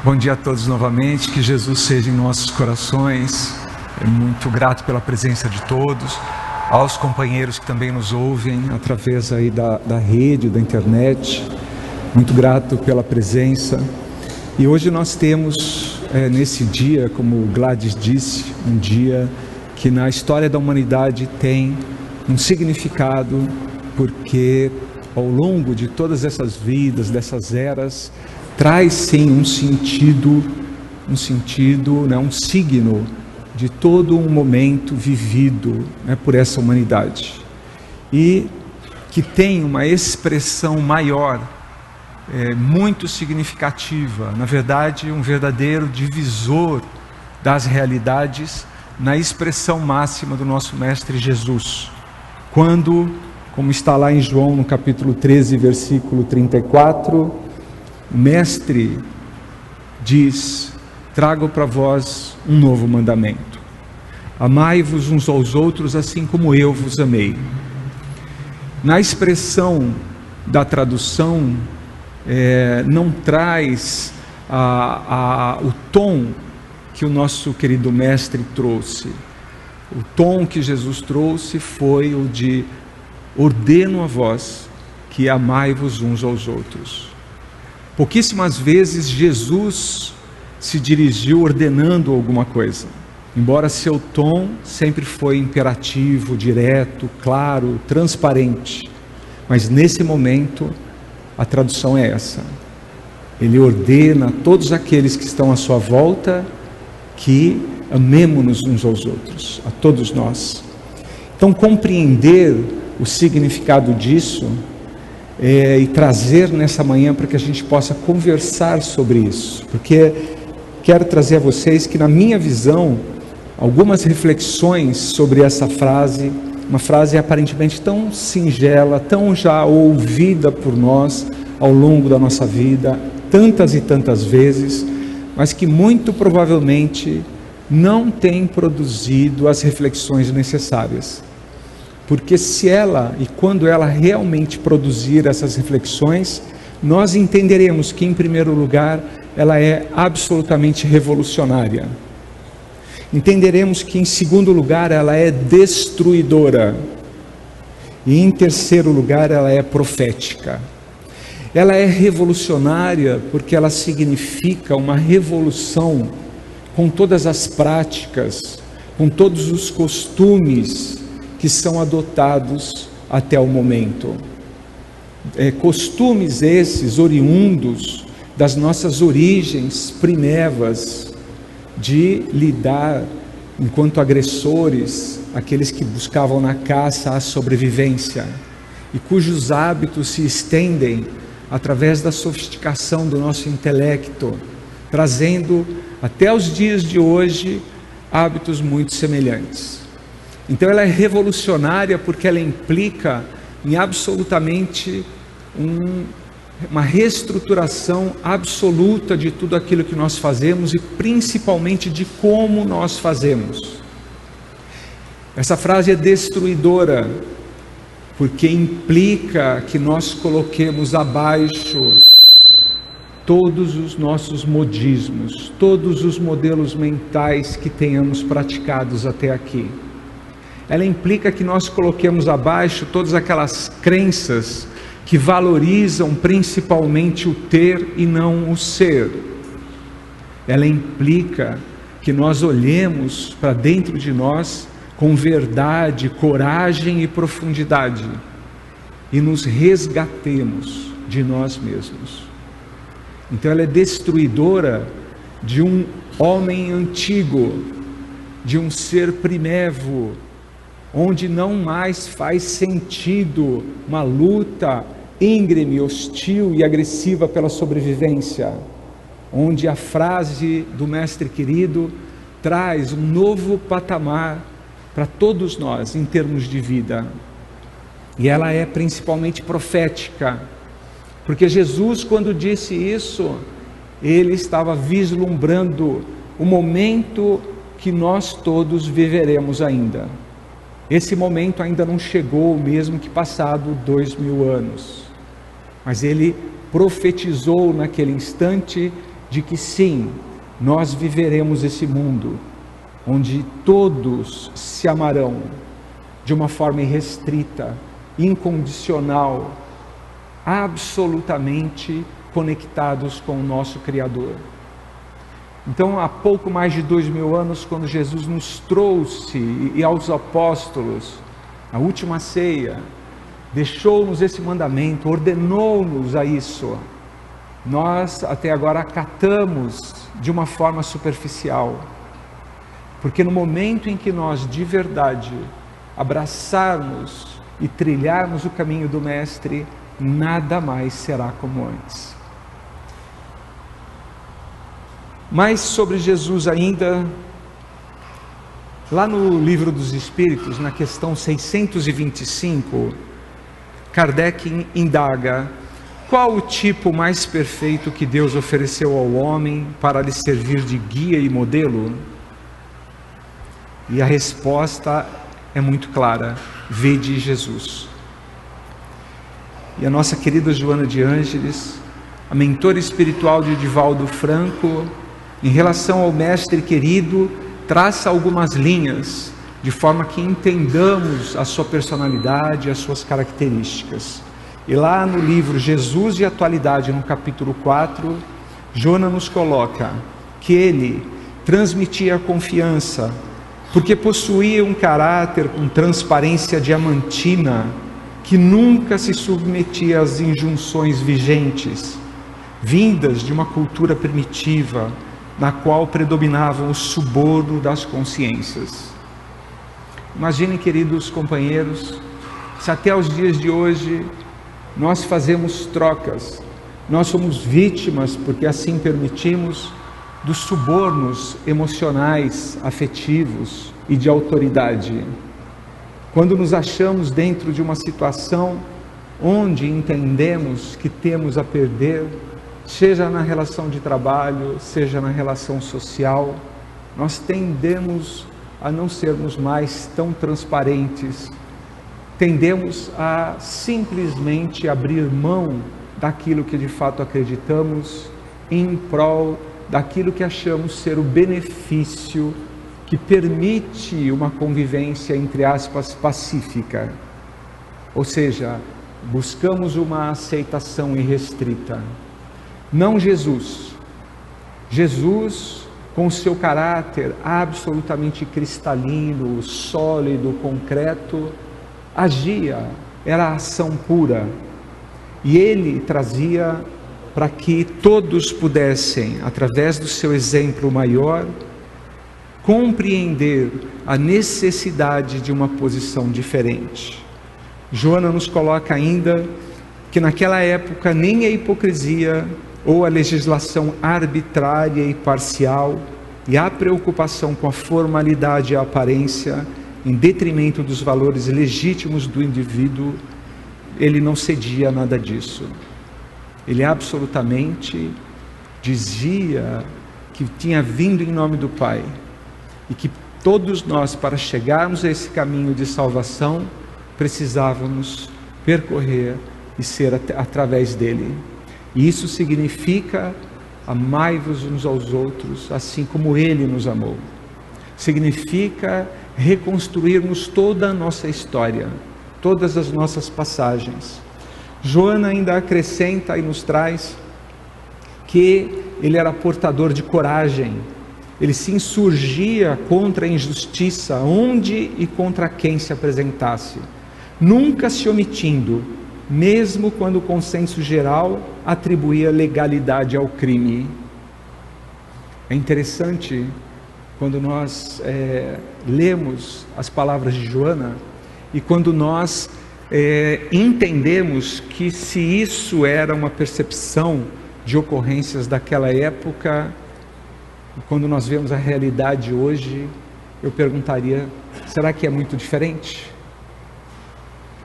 Bom dia a todos novamente, que Jesus seja em nossos corações. Muito grato pela presença de todos, aos companheiros que também nos ouvem através aí da rede, da internet. Muito grato pela presença. E hoje nós temos nesse dia, como o Gladys disse, um dia que na história da humanidade tem um significado, porque ao longo de todas essas vidas, dessas eras, traz sim um sentido, um signo de todo um momento vivido por essa humanidade, e que tem uma expressão maior, muito significativa, na verdade um verdadeiro divisor das realidades, na expressão máxima do nosso Mestre Jesus, quando, como está lá em João no capítulo 13, versículo 34, o Mestre diz: trago para vós um novo mandamento, amai-vos uns aos outros assim como eu vos amei. Na expressão da tradução, não traz o tom que o nosso querido Mestre trouxe. O tom que Jesus trouxe foi o de: ordeno a vós que amai-vos uns aos outros. Pouquíssimas vezes Jesus se dirigiu ordenando alguma coisa, embora seu tom sempre foi imperativo, direto, claro, transparente. Mas nesse momento a tradução é essa: ele ordena a todos aqueles que estão à sua volta que amemo-nos uns aos outros, a todos nós. Então, compreender o significado disso e trazer nessa manhã para que a gente possa conversar sobre isso, porque quero trazer a vocês que, na minha visão, algumas reflexões sobre essa frase, uma frase aparentemente tão singela, tão já ouvida por nós ao longo da nossa vida, tantas e tantas vezes, mas que muito provavelmente não tem produzido as reflexões necessárias. Porque se ela, e quando ela realmente produzir essas reflexões, nós entenderemos que, em primeiro lugar, ela é absolutamente revolucionária. Entenderemos que, em segundo lugar, ela é destruidora. E, em terceiro lugar, ela é profética. Ela é revolucionária porque ela significa uma revolução com todas as práticas, com todos os costumes que são adotados até o momento. Costumes esses oriundos das nossas origens primevas, de lidar enquanto agressores, aqueles que buscavam na caça a sobrevivência, e cujos hábitos se estendem através da sofisticação do nosso intelecto, trazendo até os dias de hoje hábitos muito semelhantes. Então ela é revolucionária porque ela implica em absolutamente uma reestruturação absoluta de tudo aquilo que nós fazemos e principalmente de como nós fazemos. Essa frase é destruidora porque implica que nós coloquemos abaixo todos os nossos modismos, todos os modelos mentais que tenhamos praticados até aqui. Ela implica que nós coloquemos abaixo todas aquelas crenças que valorizam principalmente o ter e não o ser. Ela implica que nós olhemos para dentro de nós com verdade, coragem e profundidade e nos resgatemos de nós mesmos. Então ela é destruidora de um homem antigo, de um ser primevo, onde não mais faz sentido uma luta íngreme, hostil e agressiva pela sobrevivência, onde a frase do Mestre querido traz um novo patamar para todos nós em termos de vida. E ela é principalmente profética, porque Jesus, quando disse isso, ele estava vislumbrando o momento que nós todos viveremos ainda. Esse momento ainda não chegou, mesmo que passado 2000 anos, mas ele profetizou naquele instante de que sim, nós viveremos esse mundo onde todos se amarão de uma forma irrestrita, incondicional, absolutamente conectados com o nosso Criador. Então, há pouco mais de 2000 anos, quando Jesus nos trouxe e aos apóstolos a última ceia, deixou-nos esse mandamento, ordenou-nos a isso. Nós até agora acatamos de uma forma superficial, porque no momento em que nós de verdade abraçarmos e trilharmos o caminho do Mestre, nada mais será como antes. Mas sobre Jesus ainda, lá no Livro dos Espíritos, na questão 625, Kardec indaga: qual o tipo mais perfeito que Deus ofereceu ao homem para lhe servir de guia e modelo? E a resposta é muito clara: vede Jesus. E a nossa querida Joana de Ângeles, a mentora espiritual de Divaldo Franco, em relação ao Mestre querido, traça algumas linhas, de forma que entendamos a sua personalidade, as suas características. E lá no livro Jesus e Atualidade, no capítulo 4, Joana nos coloca que ele transmitia a confiança, porque possuía um caráter com transparência diamantina, que nunca se submetia às injunções vigentes, vindas de uma cultura primitiva, na qual predominavam o suborno das consciências. Imaginem, queridos companheiros, se até os dias de hoje nós fazemos trocas, nós somos vítimas, porque assim permitimos, dos subornos emocionais, afetivos e de autoridade. Quando nos achamos dentro de uma situação onde entendemos que temos a perder, seja na relação de trabalho, seja na relação social, nós tendemos a não sermos mais tão transparentes, tendemos a simplesmente abrir mão daquilo que de fato acreditamos, em prol daquilo que achamos ser o benefício que permite uma convivência, entre aspas, pacífica. Ou seja, buscamos uma aceitação irrestrita. Não Jesus. Jesus, com o seu caráter absolutamente cristalino, sólido, concreto, agia, era a ação pura. E ele trazia para que todos pudessem, através do seu exemplo maior, compreender a necessidade de uma posição diferente. Joana nos coloca ainda que naquela época nem a hipocrisia ou a legislação arbitrária e parcial e a preocupação com a formalidade e a aparência em detrimento dos valores legítimos do indivíduo, ele não cedia a nada disso. Ele absolutamente dizia que tinha vindo em nome do Pai e que todos nós, para chegarmos a esse caminho de salvação, precisávamos percorrer e ser através dele. E isso significa: amai-vos uns aos outros, assim como ele nos amou. Significa reconstruirmos toda a nossa história, todas as nossas passagens. Joana ainda acrescenta e nos traz que ele era portador de coragem. Ele se insurgia contra a injustiça, onde e contra quem se apresentasse, nunca se omitindo, mesmo quando o consenso geral atribuía legalidade ao crime. É interessante quando nós lemos as palavras de Joana e quando nós entendemos que, se isso era uma percepção de ocorrências daquela época, quando nós vemos a realidade hoje, eu perguntaria: será que é muito diferente?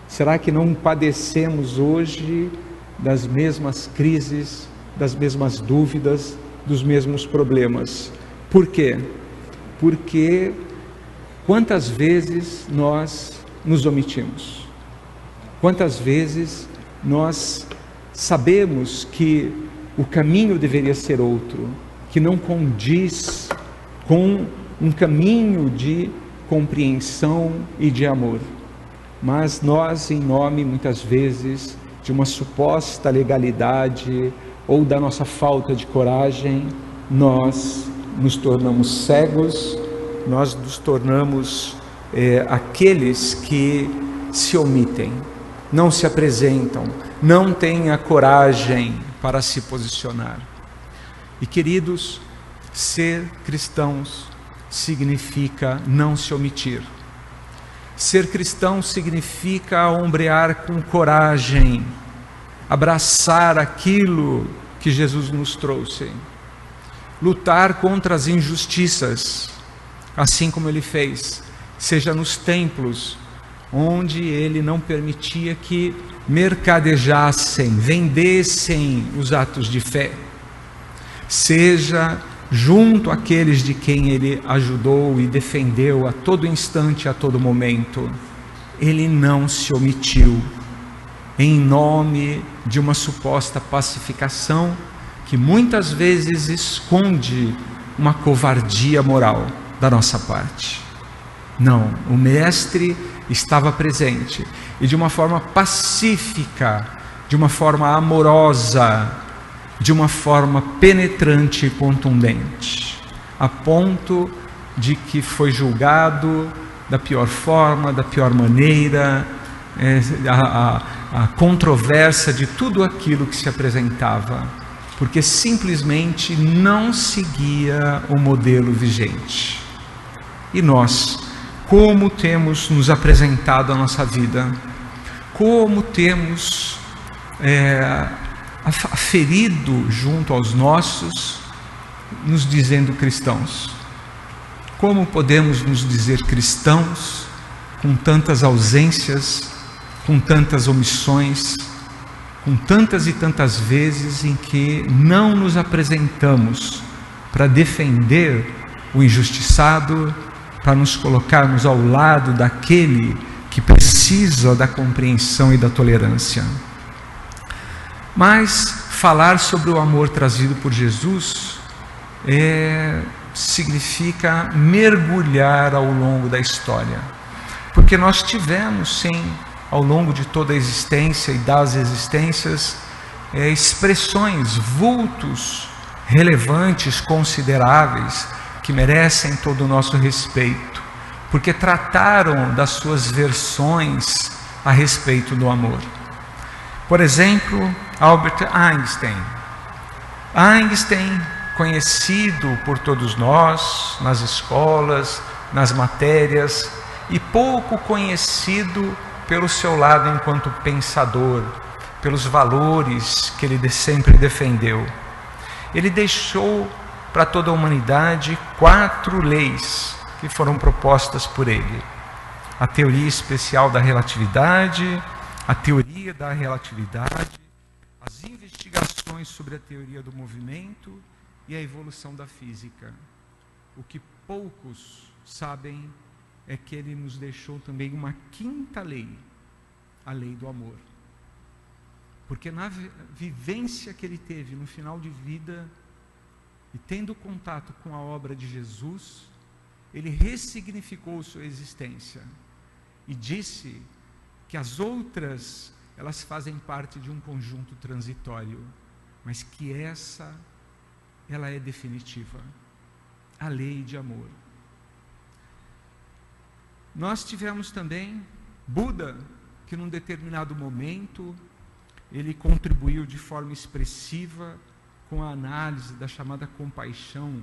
Será que não padecemos hoje das mesmas crises, das mesmas dúvidas, dos mesmos problemas? Por quê? Porque quantas vezes nós nos omitimos? Quantas vezes nós sabemos que o caminho deveria ser outro, que não condiz com um caminho de compreensão e de amor. Mas nós, em nome, muitas vezes, de uma suposta legalidade ou da nossa falta de coragem, nós nos tornamos cegos, nós nos tornamos aqueles que se omitem, não se apresentam, não têm a coragem para se posicionar. E queridos, ser cristãos significa não se omitir. Ser cristão significa ombrear com coragem, abraçar aquilo que Jesus nos trouxe, lutar contra as injustiças, assim como ele fez, seja nos templos, onde ele não permitia que mercadejassem, vendessem os atos de fé, seja junto àqueles de quem ele ajudou e defendeu a todo instante, a todo momento. Ele não se omitiu, em nome de uma suposta pacificação que muitas vezes esconde uma covardia moral da nossa parte. Não, o Mestre estava presente e de uma forma pacífica, de uma forma amorosa, de uma forma penetrante e contundente, a ponto de que foi julgado da pior forma, da pior maneira, a controvérsia de tudo aquilo que se apresentava, porque simplesmente não seguia o modelo vigente. E nós, como temos nos apresentado a nossa vida, como temos aferido junto aos nossos, nos dizendo cristãos? Como podemos nos dizer cristãos com tantas ausências, com tantas omissões, com tantas e tantas vezes em que não nos apresentamos para defender o injustiçado, para nos colocarmos ao lado daquele que precisa da compreensão e da tolerância? Mas falar sobre o amor trazido por Jesus significa mergulhar ao longo da história, porque nós tivemos, sim, ao longo de toda a existência e das existências, expressões, vultos relevantes, consideráveis, que merecem todo o nosso respeito, porque trataram das suas versões a respeito do amor. Por exemplo, Albert Einstein. Einstein, conhecido por todos nós, nas escolas, nas matérias, e pouco conhecido pelo seu lado enquanto pensador, pelos valores que ele sempre defendeu. Ele deixou para toda a humanidade 4 leis que foram propostas por ele: a teoria especial da relatividade, a teoria da relatividade, as investigações sobre a teoria do movimento e a evolução da física. O que poucos sabem é que ele nos deixou também uma 5ª lei, a lei do amor. Porque na vivência que ele teve no final de vida, e tendo contato com a obra de Jesus, ele ressignificou sua existência e disse que as outras, elas fazem parte de um conjunto transitório, mas que ela é definitiva, a lei de amor. Nós tivemos também Buda, que num determinado momento, ele contribuiu de forma expressiva com a análise da chamada compaixão.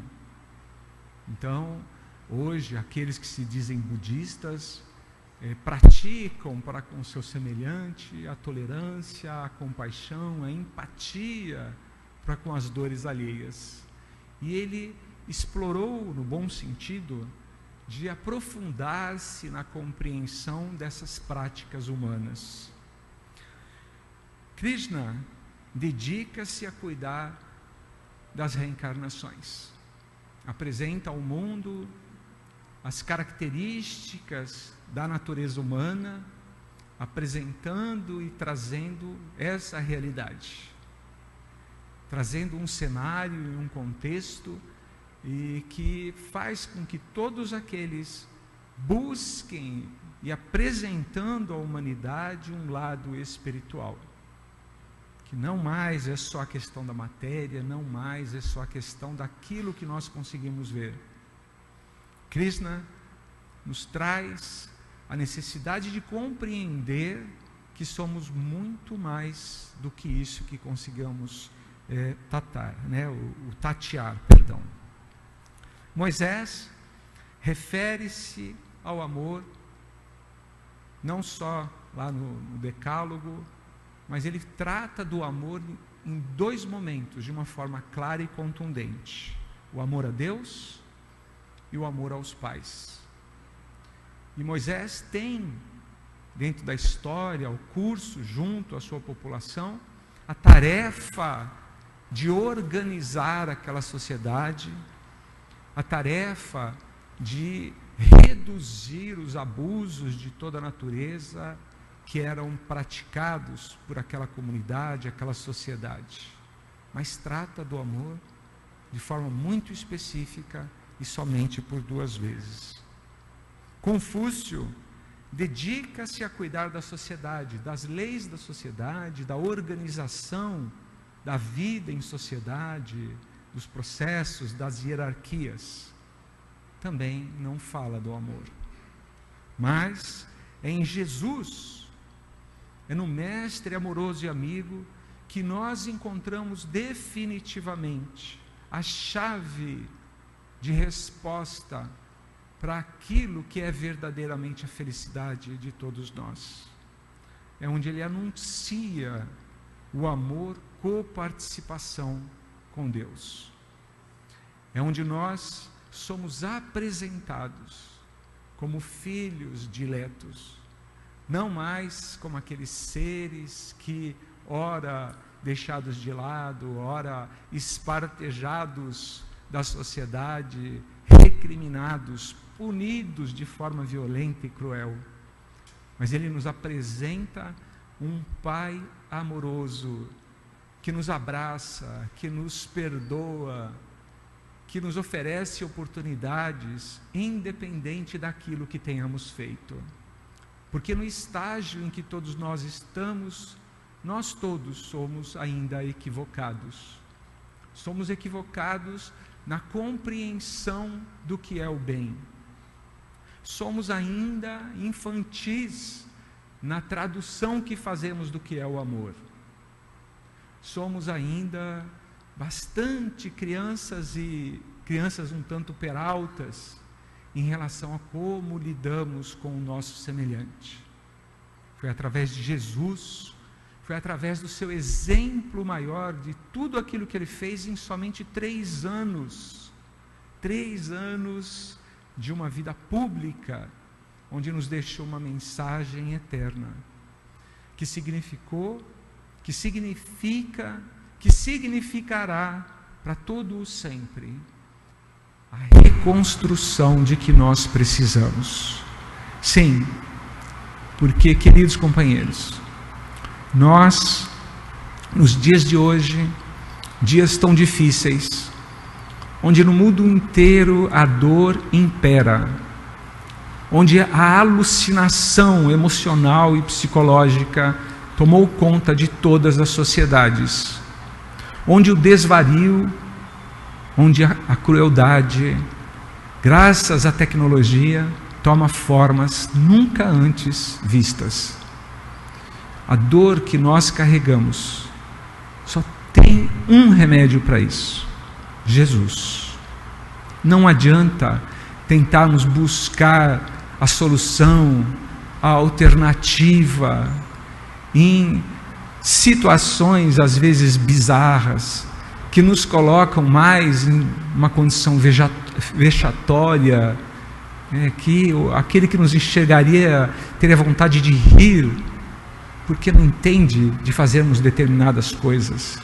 Então, hoje, aqueles que se dizem budistas, praticam para com o seu semelhante a tolerância, a compaixão, a empatia para com as dores alheias. E ele explorou, no bom sentido, de aprofundar-se na compreensão dessas práticas humanas. Krishna dedica-se a cuidar das reencarnações. Apresenta ao mundo as características da natureza humana, apresentando e trazendo essa realidade. trazendo um cenário e um contexto e que faz com que todos aqueles busquem e apresentando à humanidade um lado espiritual, que não mais é só a questão da matéria, não mais é só a questão daquilo que nós conseguimos ver. Krishna nos traz a necessidade de compreender que somos muito mais do que isso que consigamos tatear, perdão. Moisés refere-se ao amor, não só lá no Decálogo, mas ele trata do amor em dois momentos, de uma forma clara e contundente: o amor a Deus e o amor aos pais. E Moisés tem, dentro da história, o curso, junto à sua população, a tarefa de organizar aquela sociedade, a tarefa de reduzir os abusos de toda a natureza que eram praticados por aquela comunidade, aquela sociedade. Mas trata do amor de forma muito específica e somente por 2 vezes. Confúcio dedica-se a cuidar da sociedade, das leis da sociedade, da organização da vida em sociedade, dos processos, das hierarquias. Também não fala do amor. Mas é em Jesus, é no Mestre amoroso e amigo, que nós encontramos definitivamente a chave de resposta para aquilo que é verdadeiramente a felicidade de todos nós. É onde ele anuncia o amor, coparticipação com Deus. É onde nós somos apresentados como filhos diletos, não mais como aqueles seres que, ora deixados de lado, ora espartejados da sociedade, recriminados, punidos de forma violenta e cruel. Mas ele nos apresenta um Pai amoroso, que nos abraça, que nos perdoa, que nos oferece oportunidades, independente daquilo que tenhamos feito. Porque no estágio em que todos nós estamos, nós todos somos ainda equivocados. Somos equivocados na compreensão do que é o bem. Somos ainda infantis na tradução que fazemos do que é o amor. Somos ainda bastante crianças um tanto peraltas em relação a como lidamos com o nosso semelhante. Foi através de Jesus, foi através do seu exemplo maior, de tudo aquilo que ele fez em somente 3 anos. 3 anos de uma vida pública, onde nos deixou uma mensagem eterna, que significou, que significa, que significará para todo o sempre a reconstrução de que nós precisamos. Sim, porque, queridos companheiros, nós, nos dias de hoje, dias tão difíceis, onde no mundo inteiro a dor impera, onde a alucinação emocional e psicológica tomou conta de todas as sociedades, onde o desvario, onde a crueldade, graças à tecnologia, toma formas nunca antes vistas. A dor que nós carregamos só tem um remédio para isso: Jesus. Não adianta tentarmos buscar a solução, a alternativa em situações às vezes bizarras, que nos colocam mais em uma condição vexatória, que aquele que nos enxergaria teria vontade de rir, porque não entende de fazermos determinadas coisas.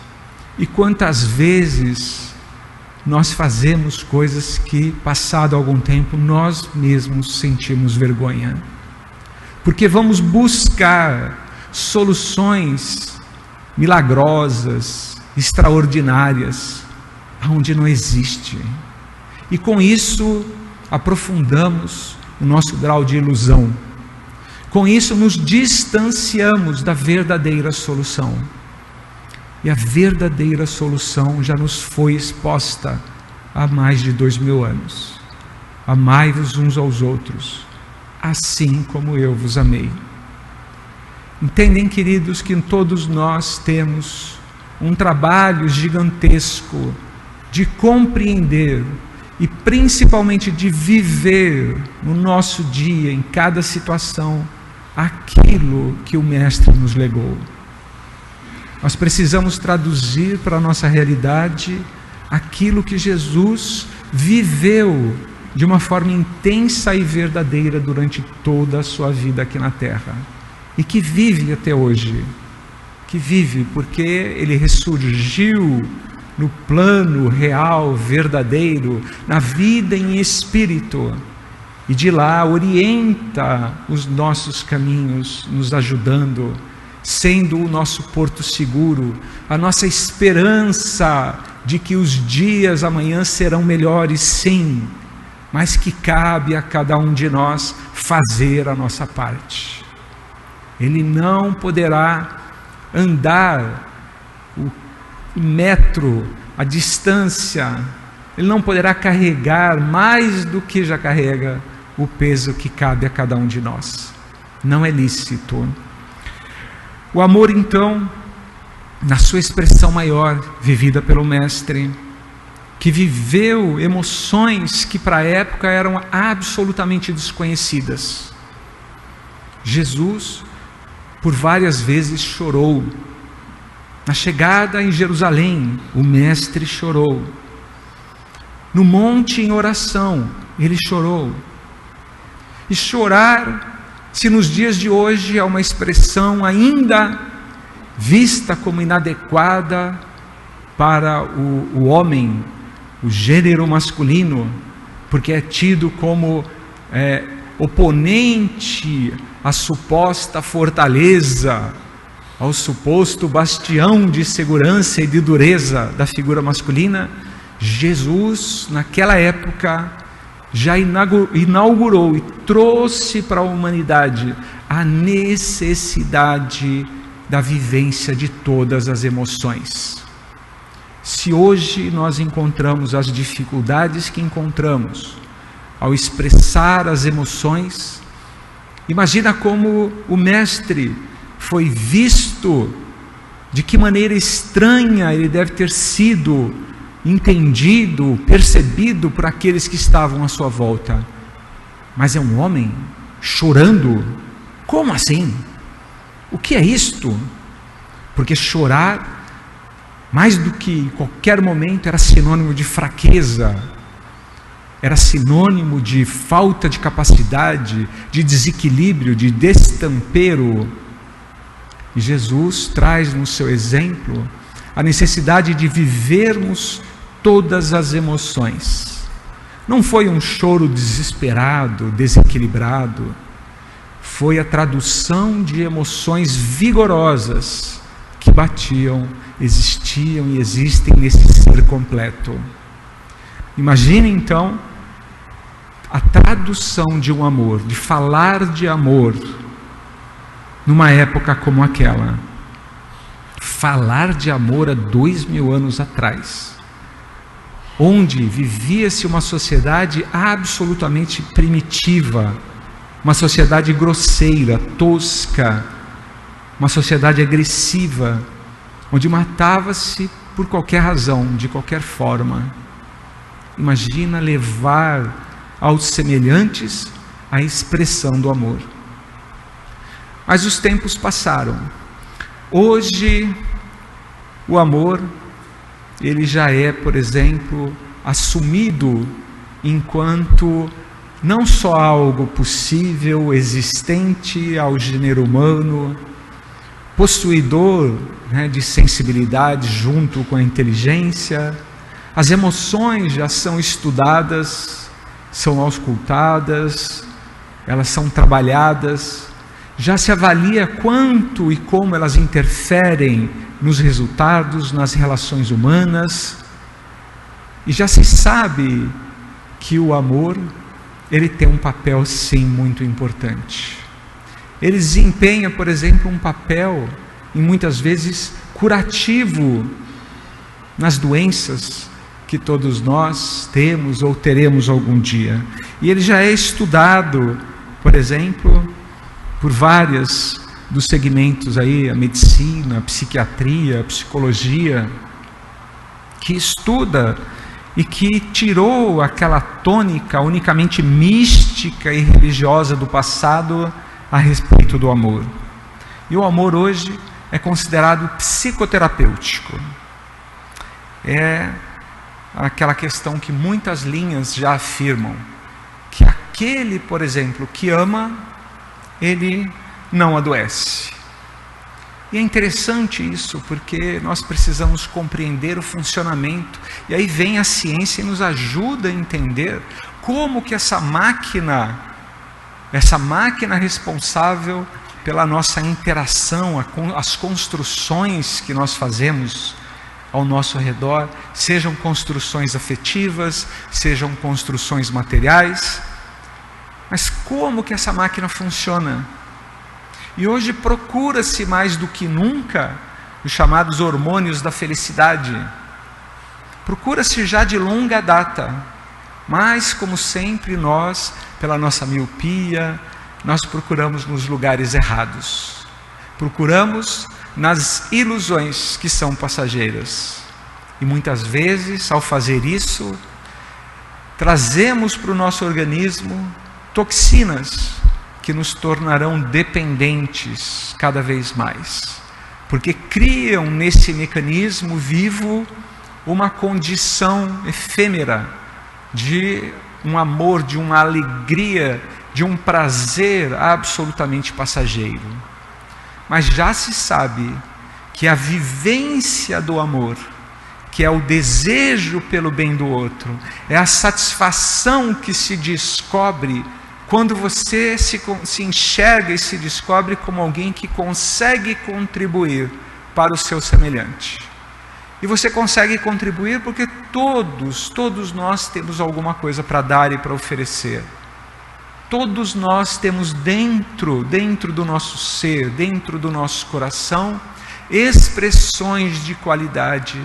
E quantas vezes nós fazemos coisas que, passado algum tempo, nós mesmos sentimos vergonha, porque vamos buscar soluções milagrosas, extraordinárias, aonde não existe. E com isso aprofundamos o nosso grau de ilusão. Com isso nos distanciamos da verdadeira solução. E a verdadeira solução já nos foi exposta há mais de 2000 anos. Amai-vos uns aos outros, assim como eu vos amei. Entendem, queridos, que todos nós temos um trabalho gigantesco de compreender e principalmente de viver no nosso dia, em cada situação, aquilo que o Mestre nos legou. Nós precisamos traduzir para a nossa realidade aquilo que Jesus viveu de uma forma intensa e verdadeira durante toda a sua vida aqui na terra, e que vive até hoje. Que vive porque ele ressurgiu no plano real, verdadeiro, na vida em espírito, e de lá orienta os nossos caminhos, nos ajudando, sendo o nosso porto seguro, a nossa esperança de que os dias amanhã serão melhores, sim, mas que cabe a cada um de nós fazer a nossa parte. Ele não poderá andar o metro, a distância, ele não poderá carregar mais do que já carrega o peso que cabe a cada um de nós. Não é lícito. O amor, então, na sua expressão maior, vivida pelo Mestre, que viveu emoções que para a época eram absolutamente desconhecidas. Jesus, por várias vezes, chorou. Na chegada em Jerusalém, o Mestre chorou. No monte em oração, ele chorou. E chorar, se nos dias de hoje é uma expressão ainda vista como inadequada para o homem, o gênero masculino, porque é tido como oponente à suposta fortaleza, ao suposto bastião de segurança e de dureza da figura masculina, Jesus, naquela época, já inaugurou e trouxe para a humanidade a necessidade da vivência de todas as emoções. Se hoje nós encontramos as dificuldades que encontramos ao expressar as emoções, imagina como o Mestre foi visto, de que maneira estranha ele deve ter sido entendido, percebido por aqueles que estavam à sua volta. Mas é um homem chorando? Como assim? O que é isto? Porque chorar, mais do que em qualquer momento, era sinônimo de fraqueza, era sinônimo de falta de capacidade, de desequilíbrio, de destempero. E Jesus traz no seu exemplo a necessidade de vivermos todas as emoções. Não foi um choro desesperado, desequilibrado, foi a tradução de emoções vigorosas que batiam, existiam e existem nesse ser completo. Imagine então a tradução de um amor, de falar de amor numa época como aquela. Falar de amor há 2000 anos atrás, onde vivia-se uma sociedade absolutamente primitiva, uma sociedade grosseira, tosca, uma sociedade agressiva, onde matava-se por qualquer razão, de qualquer forma. Imagina levar aos semelhantes a expressão do amor. Mas os tempos passaram. Hoje, o amor, ele já é, por exemplo, assumido enquanto não só algo possível, existente ao gênero humano, possuidor, de sensibilidade junto com a inteligência. As emoções já são estudadas, são auscultadas, elas são trabalhadas, Já se avalia quanto e como elas interferem nos resultados, nas relações humanas, e já se sabe que o amor, ele tem um papel sim muito importante. Ele desempenha, por exemplo, um papel, e muitas vezes curativo, nas doenças que todos nós temos ou teremos algum dia. E ele já é estudado, por exemplo, por vários dos segmentos aí, a medicina, a psiquiatria, a psicologia, que estuda e que tirou aquela tônica unicamente mística e religiosa do passado a respeito do amor. E o amor hoje é considerado psicoterapêutico. É aquela questão que muitas linhas já afirmam, que aquele, por exemplo, que ama, ele não adoece. E é interessante isso, porque nós precisamos compreender o funcionamento, e aí vem a ciência e nos ajuda a entender como que essa máquina responsável pela nossa interação, as construções que nós fazemos ao nosso redor, sejam construções afetivas, sejam construções materiais, mas como que essa máquina funciona? E hoje procura-se mais do que nunca os chamados hormônios da felicidade. Procura-se já de longa data, mas como sempre nós, pela nossa miopia, nós procuramos nos lugares errados. Procuramos nas ilusões que são passageiras. E muitas vezes, ao fazer isso, trazemos para o nosso organismo toxinas que nos tornarão dependentes cada vez mais, porque criam nesse mecanismo vivo uma condição efêmera de um amor, de uma alegria, de um prazer absolutamente passageiro. Mas já se sabe que a vivência do amor, que é o desejo pelo bem do outro, é a satisfação que se descobre quando você se enxerga e se descobre como alguém que consegue contribuir para o seu semelhante. E você consegue contribuir porque todos nós temos alguma coisa para dar e para oferecer. Todos nós temos dentro do nosso ser, dentro do nosso coração, expressões de qualidade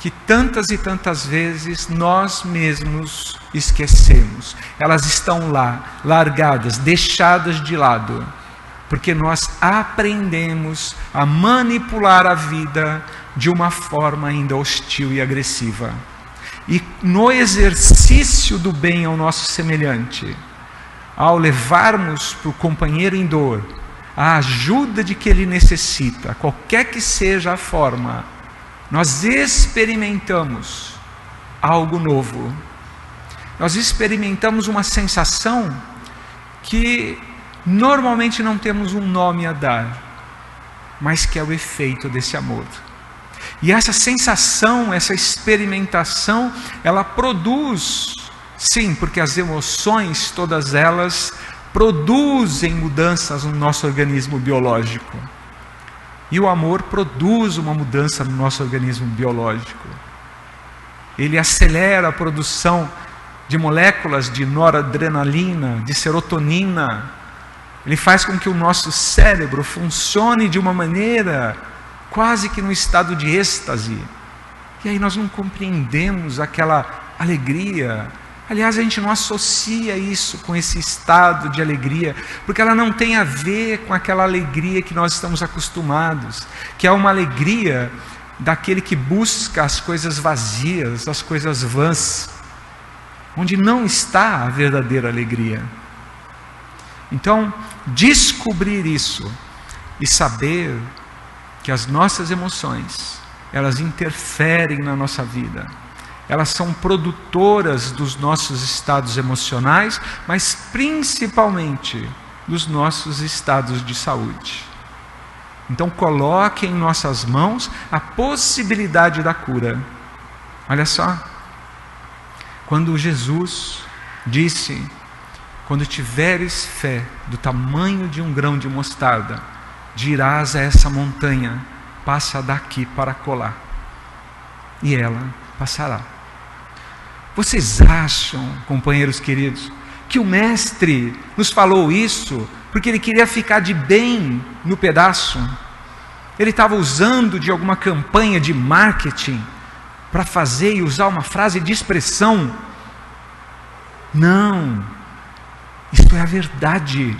que tantas e tantas vezes nós mesmos esquecemos. Elas estão lá, largadas, deixadas de lado, porque nós aprendemos a manipular a vida de uma forma ainda hostil e agressiva. E no exercício do bem ao nosso semelhante, ao levarmos para o companheiro em dor a ajuda de que ele necessita, qualquer que seja a forma, nós experimentamos algo novo. Nós experimentamos uma sensação que normalmente não temos um nome a dar, mas que é o efeito desse amor. E essa sensação, essa experimentação, ela produz, sim, porque as emoções, todas elas, produzem mudanças no nosso organismo biológico. E o amor produz uma mudança no nosso organismo biológico. Ele acelera a produção de moléculas de noradrenalina, de serotonina. Ele faz com que o nosso cérebro funcione de uma maneira quase que no estado de êxtase. E aí nós não compreendemos aquela alegria. Aliás, a gente não associa isso com esse estado de alegria, porque ela não tem a ver com aquela alegria que nós estamos acostumados, que é uma alegria daquele que busca as coisas vazias, as coisas vãs, onde não está a verdadeira alegria. Então, descobrir isso e saber que as nossas emoções, elas interferem na nossa vida. Elas são produtoras dos nossos estados emocionais, mas principalmente dos nossos estados de saúde. Então coloque em nossas mãos a possibilidade da cura. Olha só, quando Jesus disse quando tiveres fé do tamanho de um grão de mostarda, dirás a essa montanha: passa daqui para acolá, e ela passará. Vocês acham, companheiros queridos, que o Mestre nos falou isso porque ele queria ficar de bem no pedaço? Ele estava usando de alguma campanha de marketing para fazer e usar uma frase de expressão? Não, isto é a verdade,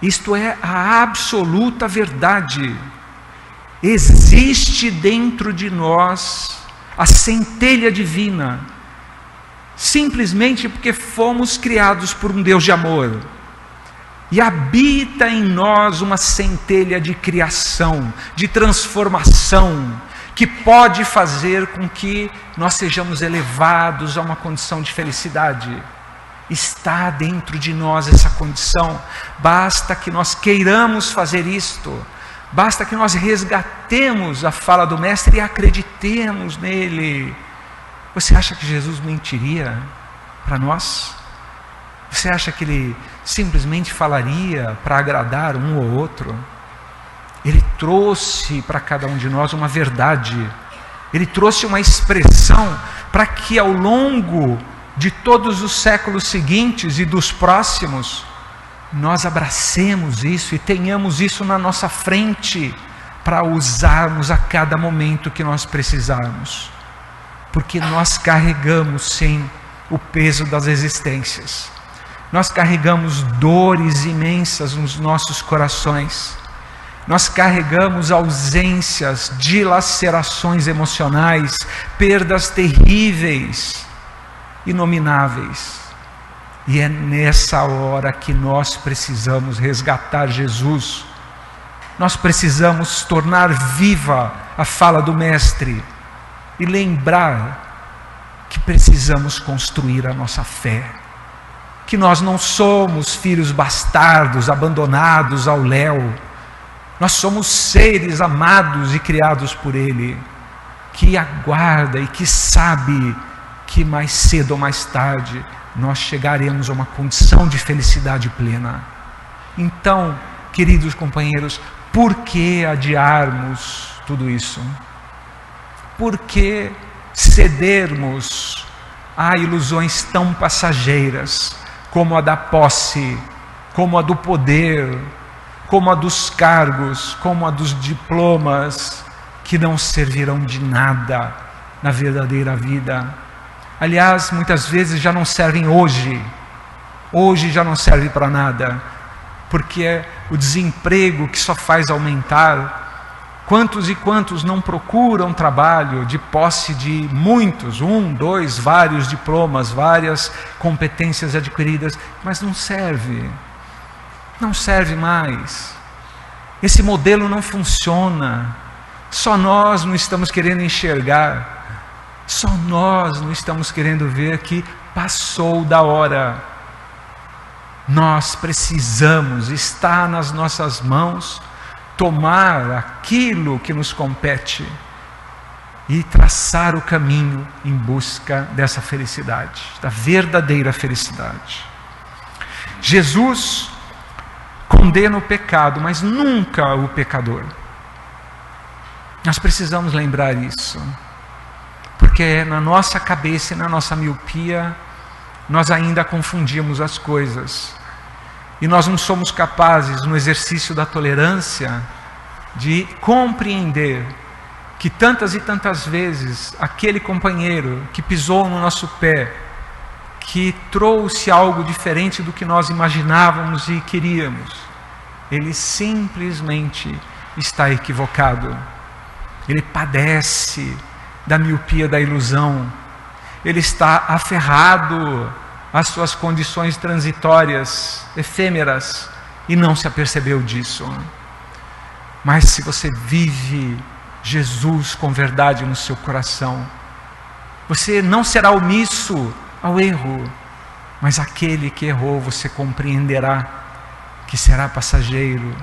isto é a absoluta verdade. Existe dentro de nós a centelha divina, simplesmente porque fomos criados por um Deus de amor, e habita em nós uma centelha de criação, de transformação, que pode fazer com que nós sejamos elevados a uma condição de felicidade. Está dentro de nós essa condição, basta que nós queiramos fazer isto, basta que nós resgatemos a fala do Mestre e acreditemos nele. Você acha que Jesus mentiria para nós? Você acha que ele simplesmente falaria para agradar um ou outro? Ele trouxe para cada um de nós uma verdade, ele trouxe uma expressão para que ao longo de todos os séculos seguintes e dos próximos, nós abracemos isso e tenhamos isso na nossa frente para usarmos a cada momento que nós precisarmos, porque nós carregamos sim o peso das existências, nós carregamos dores imensas nos nossos corações, nós carregamos ausências, dilacerações emocionais, perdas terríveis, inomináveis, e é nessa hora que nós precisamos resgatar Jesus, nós precisamos tornar viva a fala do Mestre, e lembrar que precisamos construir a nossa fé, que nós não somos filhos bastardos, abandonados ao léu, nós somos seres amados e criados por Ele, que aguarda e que sabe que mais cedo ou mais tarde nós chegaremos a uma condição de felicidade plena. Então, queridos companheiros, por que adiarmos tudo isso? Por que cedermos a ilusões tão passageiras, como a da posse, como a do poder, como a dos cargos, como a dos diplomas, que não servirão de nada na verdadeira vida? Aliás, muitas vezes já não servem hoje já não serve para nada, porque é o desemprego que só faz aumentar. Quantos e quantos não procuram trabalho de posse de muitos, 1, 2, vários diplomas, várias competências adquiridas, mas não serve mais. Esse modelo não funciona, só nós não estamos querendo enxergar, só nós não estamos querendo ver que passou da hora. Nós precisamos, está nas nossas mãos, tomar aquilo que nos compete e traçar o caminho em busca dessa felicidade, da verdadeira felicidade. Jesus condena o pecado, mas nunca o pecador. Nós precisamos lembrar isso, porque na nossa cabeça e na nossa miopia, nós ainda confundimos as coisas. E nós não somos capazes, no exercício da tolerância, de compreender que tantas e tantas vezes aquele companheiro que pisou no nosso pé, que trouxe algo diferente do que nós imaginávamos e queríamos, ele simplesmente está equivocado. Ele padece da miopia da ilusão, ele está aferrado às suas condições transitórias, efêmeras, e não se apercebeu disso. Mas se você vive Jesus com verdade no seu coração, você não será omisso ao erro, mas aquele que errou você compreenderá que será passageiro,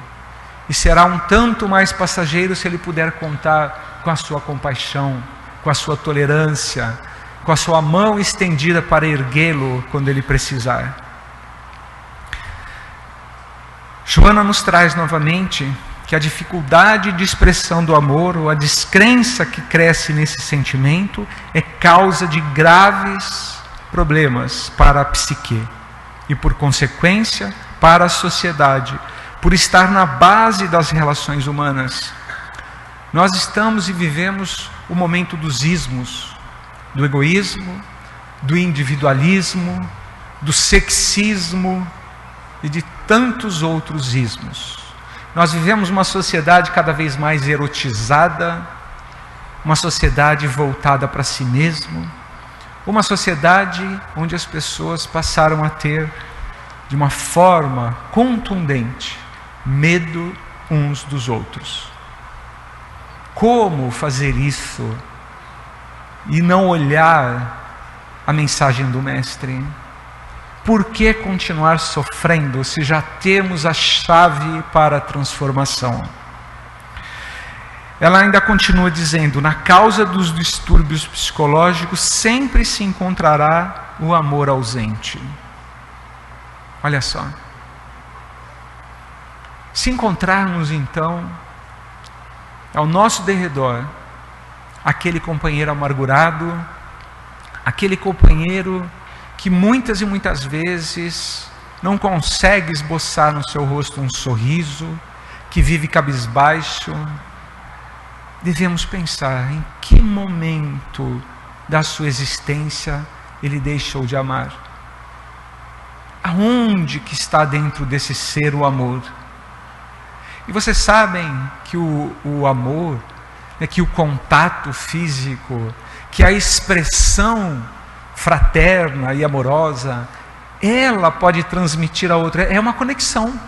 e será um tanto mais passageiro se ele puder contar com a sua compaixão, com a sua tolerância, com a sua mão estendida para erguê-lo quando ele precisar. Joana nos traz novamente que a dificuldade de expressão do amor, ou a descrença que cresce nesse sentimento, é causa de graves problemas para a psique e, por consequência, para a sociedade, por estar na base das relações humanas. Nós estamos e vivemos o momento dos ismos, do egoísmo, do individualismo, do sexismo e de tantos outros ismos. Nós vivemos uma sociedade cada vez mais erotizada, uma sociedade voltada para si mesmo, uma sociedade onde as pessoas passaram a ter, de uma forma contundente, medo uns dos outros. Como fazer isso e não olhar a mensagem do Mestre? Por que continuar sofrendo se já temos a chave para a transformação? Ela ainda continua dizendo: na causa dos distúrbios psicológicos sempre se encontrará o amor ausente. Olha só. Se encontrarmos então ao nosso derredor aquele companheiro amargurado, aquele companheiro que muitas e muitas vezes não consegue esboçar no seu rosto um sorriso, que vive cabisbaixo, devemos pensar em que momento da sua existência ele deixou de amar. Aonde que está dentro desse ser o amor? E vocês sabem que o amor, que o contato físico, que a expressão fraterna e amorosa, ela pode transmitir a outra, é uma conexão.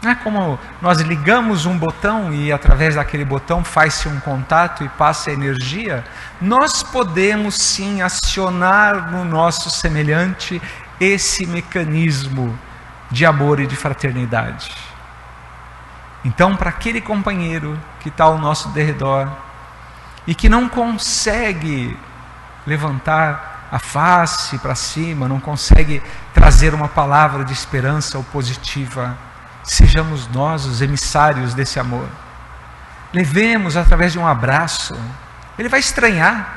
Não é como nós ligamos um botão e através daquele botão faz-se um contato e passa energia. Nós podemos sim acionar no nosso semelhante esse mecanismo de amor e de fraternidade. Então, para aquele companheiro que está ao nosso derredor e que não consegue levantar a face para cima, não consegue trazer uma palavra de esperança ou positiva, sejamos nós os emissários desse amor. Levemos através de um abraço. Ele vai estranhar.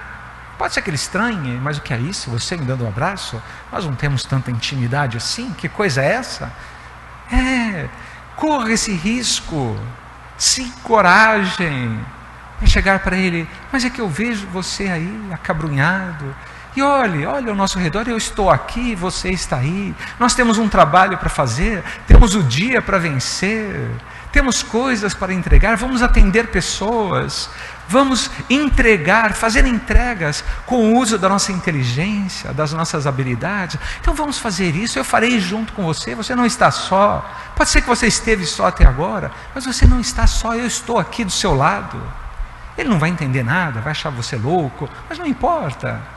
Pode ser que ele estranhe, mas o que é isso? Você me dando um abraço? Nós não temos tanta intimidade assim? Que coisa é essa? Corra esse risco. Se encorajem a chegar para ele. Mas é que eu vejo você aí acabrunhado. E olhe ao nosso redor, eu estou aqui, você está aí. Nós temos um trabalho para fazer, temos o dia para vencer, temos coisas para entregar, vamos atender pessoas, vamos entregar, fazer entregas com o uso da nossa inteligência, das nossas habilidades. Então vamos fazer isso, eu farei junto com você, você não está só. Pode ser que você esteve só até agora, mas você não está só, eu estou aqui do seu lado. Ele não vai entender nada, vai achar você louco, mas não importa.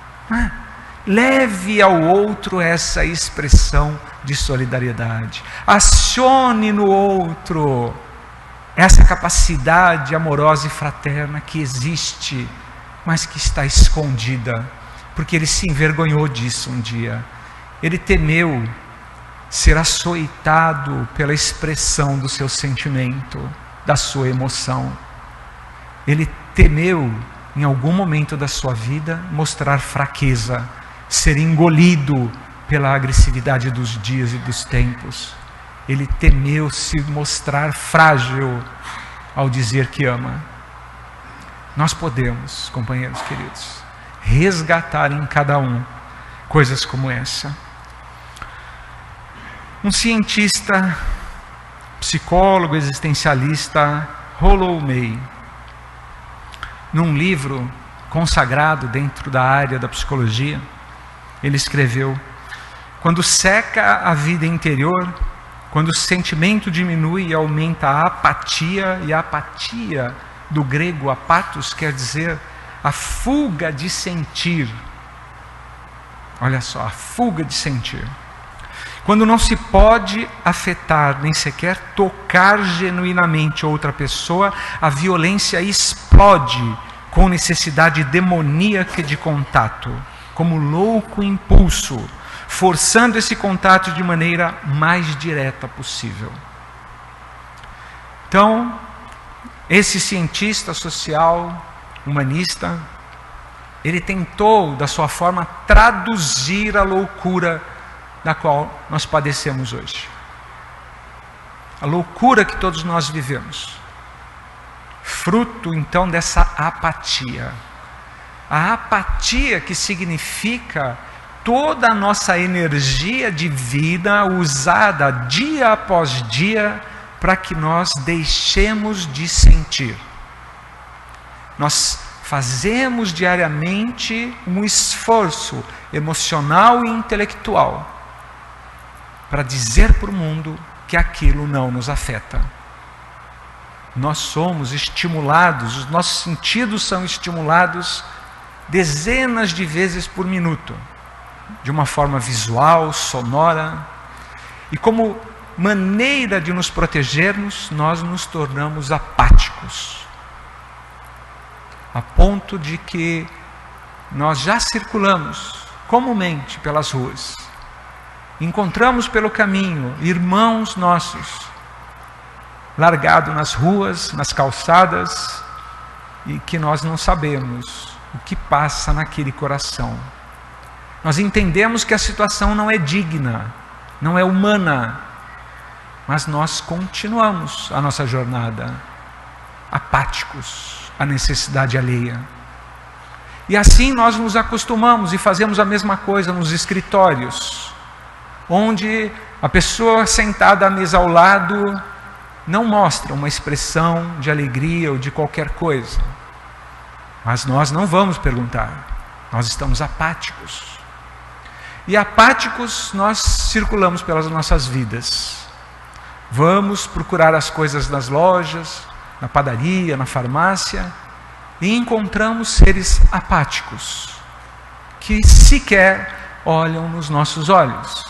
Leve ao outro essa expressão de solidariedade, acione no outro essa capacidade amorosa e fraterna que existe, mas que está escondida, porque ele se envergonhou disso um dia. Ele temeu ser açoitado pela expressão do seu sentimento, da sua emoção. Ele temeu em algum momento da sua vida mostrar fraqueza, ser engolido pela agressividade dos dias e dos tempos. Ele temeu se mostrar frágil ao dizer que ama. Nós podemos, companheiros queridos, resgatar em cada um coisas como essa. Um cientista, psicólogo, existencialista, Rollo May, num livro consagrado dentro da área da psicologia, ele escreveu: quando seca a vida interior, quando o sentimento diminui e aumenta a apatia, e a apatia do grego apatos quer dizer a fuga de sentir. Olha só, a fuga de sentir. Quando não se pode afetar, nem sequer tocar genuinamente outra pessoa, a violência explode com necessidade demoníaca de contato, como louco impulso, forçando esse contato de maneira mais direta possível. Então, esse cientista social, humanista, ele tentou, da sua forma, traduzir a loucura da qual nós padecemos hoje. A loucura que todos nós vivemos. Fruto, então, dessa apatia. A apatia que significa toda a nossa energia de vida usada dia após dia para que nós deixemos de sentir. Nós fazemos diariamente um esforço emocional e intelectual para dizer para o mundo que aquilo não nos afeta. Nós somos estimulados, os nossos sentidos são estimulados dezenas de vezes por minuto, de uma forma visual, sonora, e como maneira de nos protegermos, nós nos tornamos apáticos, a ponto de que nós já circulamos comumente pelas ruas, encontramos pelo caminho irmãos nossos, largados nas ruas, nas calçadas, e que nós não sabemos o que passa naquele coração. Nós entendemos que a situação não é digna, não é humana, mas nós continuamos a nossa jornada, apáticos à necessidade alheia. E assim nós nos acostumamos e fazemos a mesma coisa nos escritórios, onde a pessoa sentada à mesa ao lado não mostra uma expressão de alegria ou de qualquer coisa. Mas nós não vamos perguntar, nós estamos apáticos. E apáticos nós circulamos pelas nossas vidas. Vamos procurar as coisas nas lojas, na padaria, na farmácia, e encontramos seres apáticos, que sequer olham nos nossos olhos,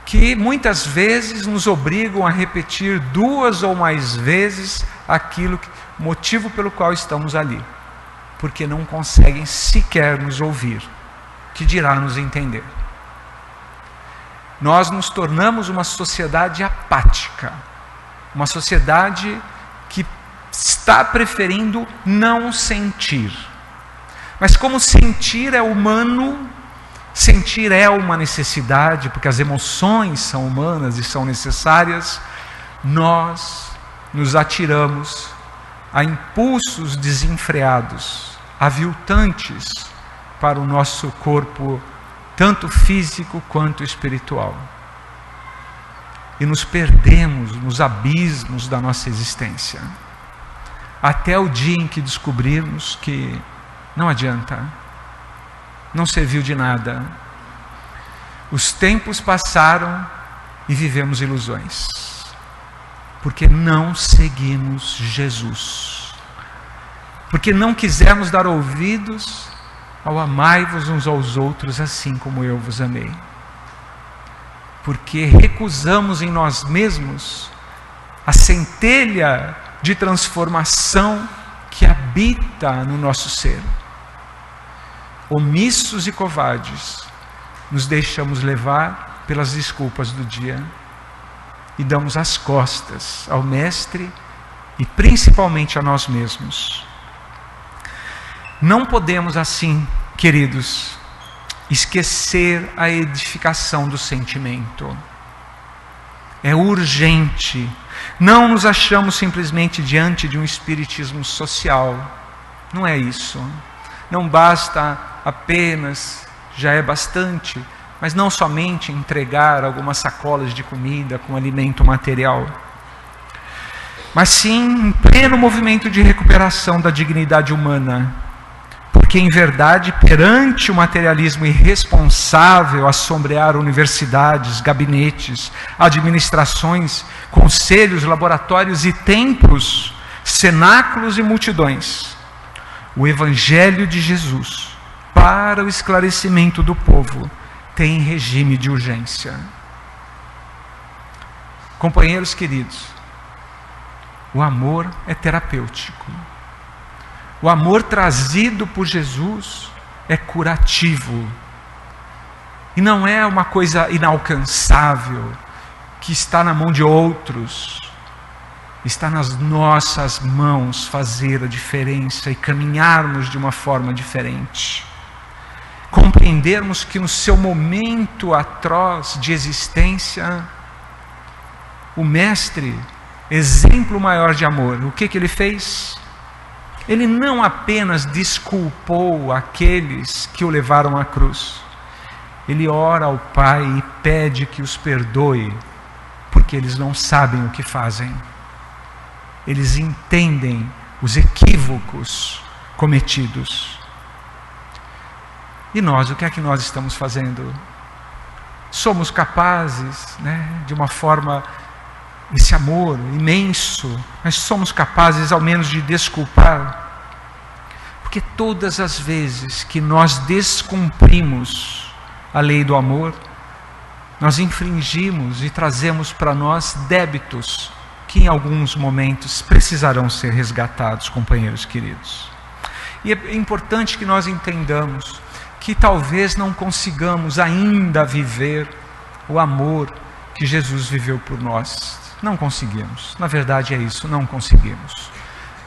que muitas vezes nos obrigam a repetir 2 ou mais vezes motivo pelo qual estamos ali, porque não conseguem sequer nos ouvir, que dirá nos entender. Nós nos tornamos uma sociedade apática, uma sociedade que está preferindo não sentir. Mas como sentir é humano, sentir é uma necessidade, porque as emoções são humanas e são necessárias, nós nos atiramos a impulsos desenfreados, aviltantes para o nosso corpo, tanto físico quanto espiritual. E nos perdemos nos abismos da nossa existência, até o dia em que descobrirmos que não adianta, não serviu de nada. Os tempos passaram e vivemos ilusões, porque não seguimos Jesus, porque não quisemos dar ouvidos ao amai-vos uns aos outros assim como eu vos amei, porque recusamos em nós mesmos a centelha de transformação que habita no nosso ser. Omissos e covardes, nos deixamos levar pelas desculpas do dia e damos as costas ao Mestre e principalmente a nós mesmos. Não podemos assim, queridos, esquecer a edificação do sentimento. É urgente. Não nos achamos simplesmente diante de um espiritismo social. Não é isso. Não basta apenas, já é bastante, mas não somente entregar algumas sacolas de comida com alimento material, mas sim um pleno movimento de recuperação da dignidade humana, porque em verdade, perante o materialismo irresponsável a sombrear universidades, gabinetes, administrações, conselhos, laboratórios e templos, cenáculos e multidões, o Evangelho de Jesus, para o esclarecimento do povo, tem regime de urgência. Companheiros queridos, o amor é terapêutico. O amor trazido por Jesus é curativo. E não é uma coisa inalcançável, que está na mão de outros, Está nas nossas mãos fazer a diferença e caminharmos de uma forma diferente. Compreendermos que no seu momento atroz de existência, o Mestre, exemplo maior de amor, o que ele fez? Ele não apenas desculpou aqueles que o levaram à cruz. Ele ora ao Pai e pede que os perdoe, porque eles não sabem o que fazem. Eles entendem os equívocos cometidos. E nós, o que é que nós estamos fazendo? Somos capazes, de uma forma, esse amor imenso, mas somos capazes ao menos de desculpar? Porque todas as vezes que nós descumprimos a lei do amor, nós infringimos e trazemos para nós débitos que em alguns momentos precisarão ser resgatados, companheiros queridos. E é importante que nós entendamos que talvez não consigamos ainda viver o amor que Jesus viveu por nós. Não conseguimos. Na verdade é isso, não conseguimos.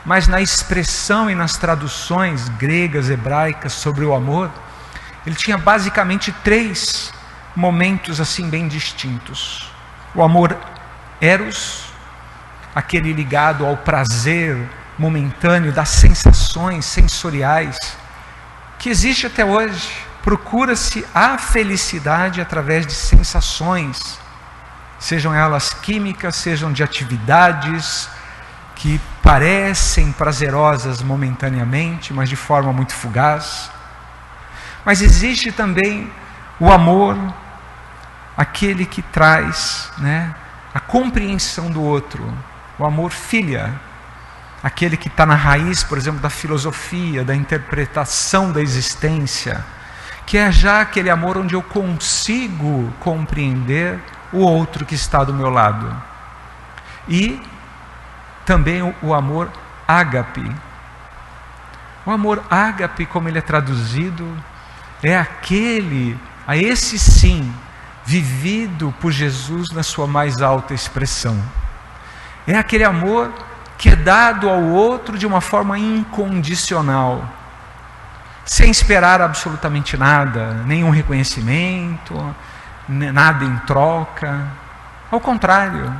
Mas na expressão e nas traduções gregas, hebraicas sobre o amor, ele tinha basicamente 3 momentos assim bem distintos. O amor eros, aquele ligado ao prazer momentâneo das sensações sensoriais, que existe até hoje. Procura-se a felicidade através de sensações, sejam elas químicas, sejam de atividades que parecem prazerosas momentaneamente, mas de forma muito fugaz. Mas existe também o amor, aquele que traz a compreensão do outro, o amor filia, aquele que está na raiz, por exemplo, da filosofia, da interpretação da existência, que é já aquele amor onde eu consigo compreender o outro que está do meu lado. E também o amor ágape. O amor ágape, como ele é traduzido, é aquele, a esse sim, vivido por Jesus na sua mais alta expressão. É aquele amor que é dado ao outro de uma forma incondicional, sem esperar absolutamente nada, nenhum reconhecimento, nada em troca. Ao contrário,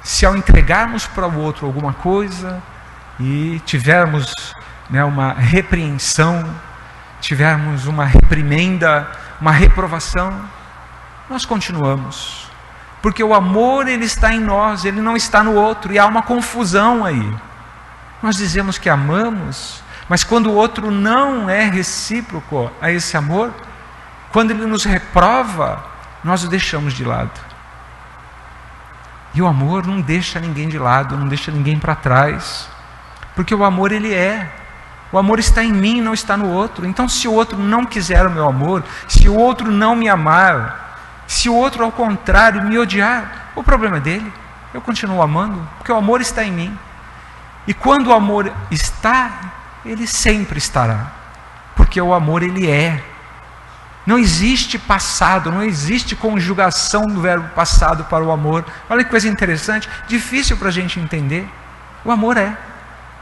se ao entregarmos para o outro alguma coisa e tivermos uma repreensão, tivermos uma reprimenda, uma reprovação, nós continuamos. Porque o amor, ele está em nós, ele não está no outro, e há uma confusão aí. Nós dizemos que amamos, mas quando o outro não é recíproco a esse amor, quando ele nos reprova, nós o deixamos de lado. E o amor não deixa ninguém de lado, não deixa ninguém para trás, porque o amor o amor está em mim, não está no outro. Então, se o outro não quiser o meu amor, se o outro não me amar, se o outro, ao contrário, me odiar, o problema é dele. Eu continuo amando, porque o amor está em mim. E quando o amor está, ele sempre estará. Porque o amor, ele é. Não existe passado, não existe conjugação do verbo passado para o amor. Olha que coisa interessante, difícil para a gente entender. O amor é.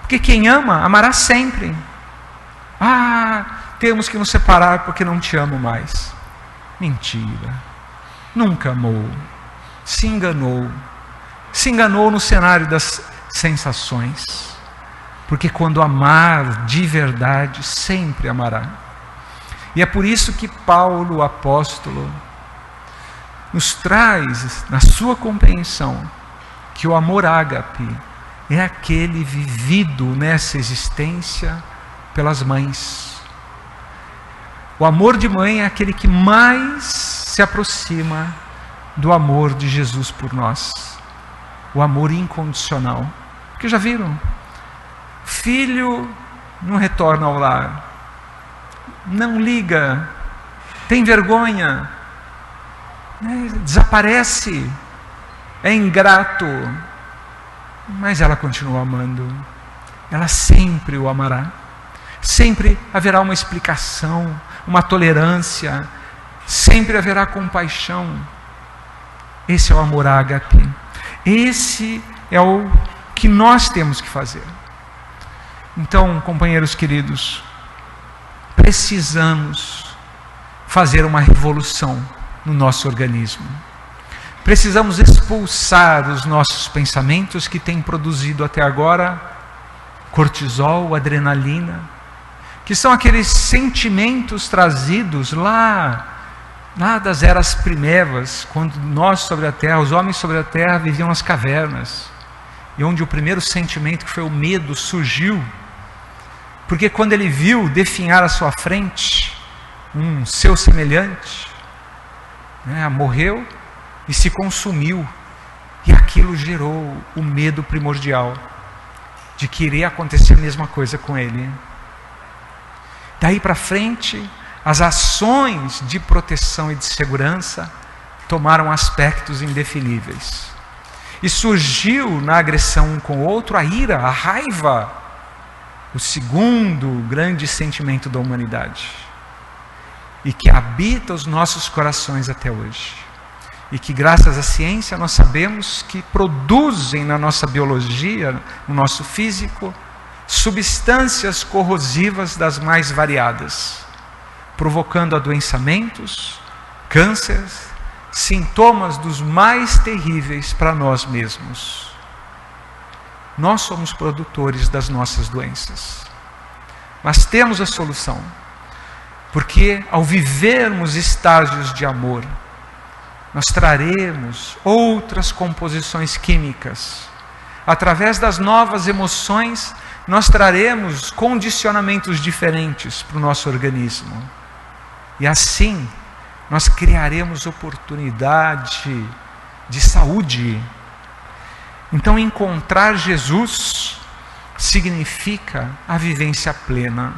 Porque quem ama, amará sempre. Temos que nos separar porque não te amo mais. Mentira. Nunca amou, se enganou no cenário das sensações, porque quando amar de verdade, sempre amará. E é por isso que Paulo, o apóstolo, nos traz, na sua compreensão, que o amor ágape é aquele vivido nessa existência pelas mães. O amor de mãe é aquele que mais se aproxima do amor de Jesus por nós. O amor incondicional. Porque já viram? Filho não retorna ao lar. Não liga. Tem vergonha. Desaparece. É ingrato. Mas ela continua amando. Ela sempre o amará. Sempre haverá uma explicação, uma tolerância, sempre haverá compaixão. Esse é o amor ágape. Esse é o que nós temos que fazer. Então, companheiros queridos, precisamos fazer uma revolução no nosso organismo. Precisamos expulsar os nossos pensamentos que têm produzido até agora cortisol, adrenalina, que são aqueles sentimentos trazidos lá das eras primeiras, quando nós sobre a terra, os homens sobre a terra viviam nas cavernas, e onde o primeiro sentimento, que foi o medo, surgiu, porque quando ele viu definhar à sua frente um seu semelhante, morreu e se consumiu, e aquilo gerou o medo primordial de que iria acontecer a mesma coisa com ele. Daí para frente, as ações de proteção e de segurança tomaram aspectos indefiníveis. E surgiu na agressão um com o outro a ira, a raiva, o segundo grande sentimento da humanidade, e que habita os nossos corações até hoje, e que graças à ciência nós sabemos que produzem na nossa biologia, no nosso físico, substâncias corrosivas das mais variadas, provocando adoençamentos, cânceres, sintomas dos mais terríveis para nós mesmos. Nós somos produtores das nossas doenças, mas temos a solução, porque ao vivermos estágios de amor, nós traremos outras composições químicas. Através das novas emoções, nós traremos condicionamentos diferentes para o nosso organismo. E assim, nós criaremos oportunidade de saúde. Então, encontrar Jesus significa a vivência plena.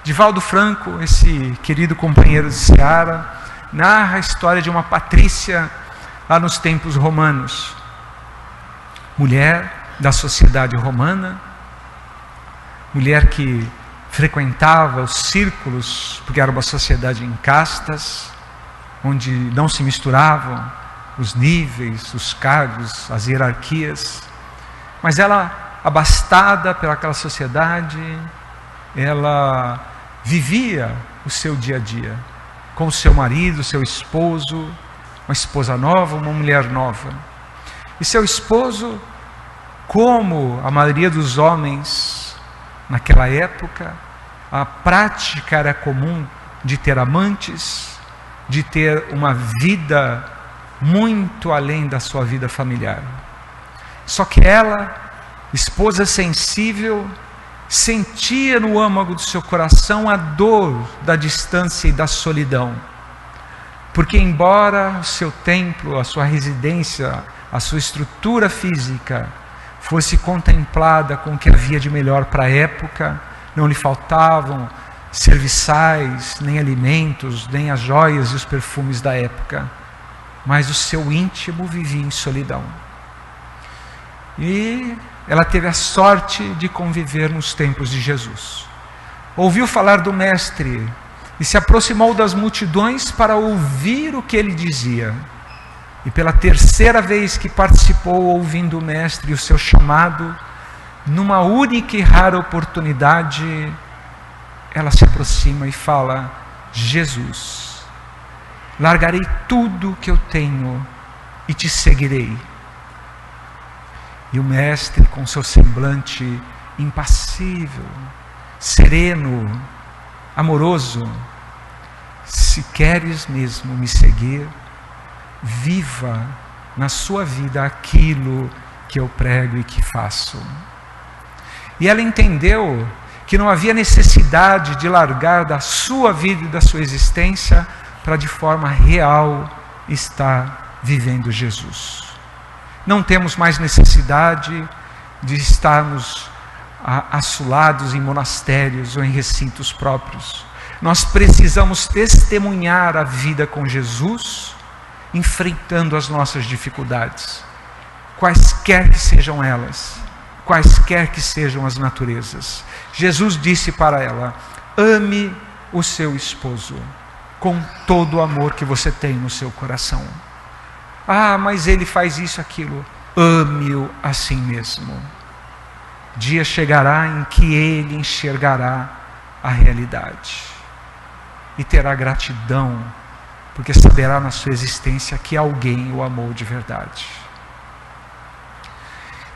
Divaldo Franco, esse querido companheiro de Seara, narra a história de uma patrícia lá nos tempos romanos. Mulher da sociedade romana, mulher que frequentava os círculos, porque era uma sociedade em castas, onde não se misturavam os níveis, os cargos, as hierarquias, mas ela, abastada pelaquela sociedade, ela vivia o seu dia a dia, com o seu marido, o seu esposo, uma esposa nova, uma mulher nova. E seu esposo, como a maioria dos homens naquela época, a prática era comum de ter amantes, de ter uma vida muito além da sua vida familiar. Só que ela, esposa sensível, sentia no âmago do seu coração a dor da distância e da solidão. Porque embora o seu templo, a sua residência, a sua estrutura física fosse contemplada com o que havia de melhor para a época, não lhe faltavam serviçais, nem alimentos, nem as joias e os perfumes da época, mas o seu íntimo vivia em solidão. E ela teve a sorte de conviver nos tempos de Jesus. Ouviu falar do Mestre e se aproximou das multidões para ouvir o que ele dizia. E pela terceira vez que participou ouvindo o Mestre e o seu chamado, numa única e rara oportunidade, ela se aproxima e fala: Jesus, largarei tudo o que eu tenho e te seguirei. E o Mestre, com seu semblante impassível, sereno, amoroso: se queres mesmo me seguir, viva na sua vida aquilo que eu prego e que faço. E ela entendeu que não havia necessidade de largar da sua vida e da sua existência para de forma real estar vivendo Jesus. Não temos mais necessidade de estarmos assolados em monastérios ou em recintos próprios. Nós precisamos testemunhar a vida com Jesus, enfrentando as nossas dificuldades, quaisquer que sejam elas, quaisquer que sejam as naturezas. Jesus disse para ela: ame o seu esposo com todo o amor que você tem no seu coração. Ah, mas ele faz isso, aquilo. ame-o assim mesmo. Dia chegará em que ele enxergará a realidade e terá gratidão, porque saberá na sua existência que alguém o amou de verdade.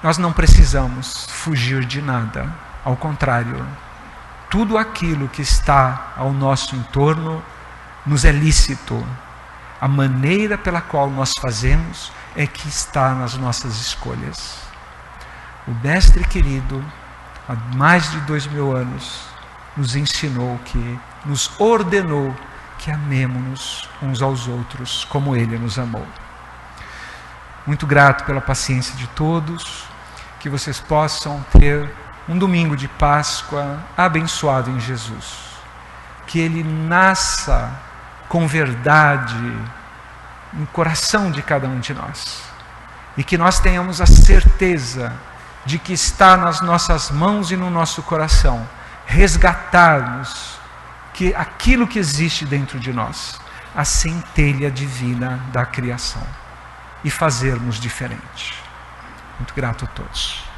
Nós não precisamos fugir de nada, ao contrário, tudo aquilo que está ao nosso entorno nos é lícito. A maneira pela qual nós fazemos é que está nas nossas escolhas. O Mestre querido, há mais de 2000 anos, nos ensinou nos ordenou que amemos-nos uns aos outros como Ele nos amou. Muito grato pela paciência de todos, que vocês possam ter um domingo de Páscoa abençoado em Jesus. Que Ele nasça com verdade no coração de cada um de nós. E que nós tenhamos a certeza de que está nas nossas mãos e no nosso coração resgatarmos que aquilo que existe dentro de nós, a centelha divina da criação, e fazermos diferente. Muito grato a todos.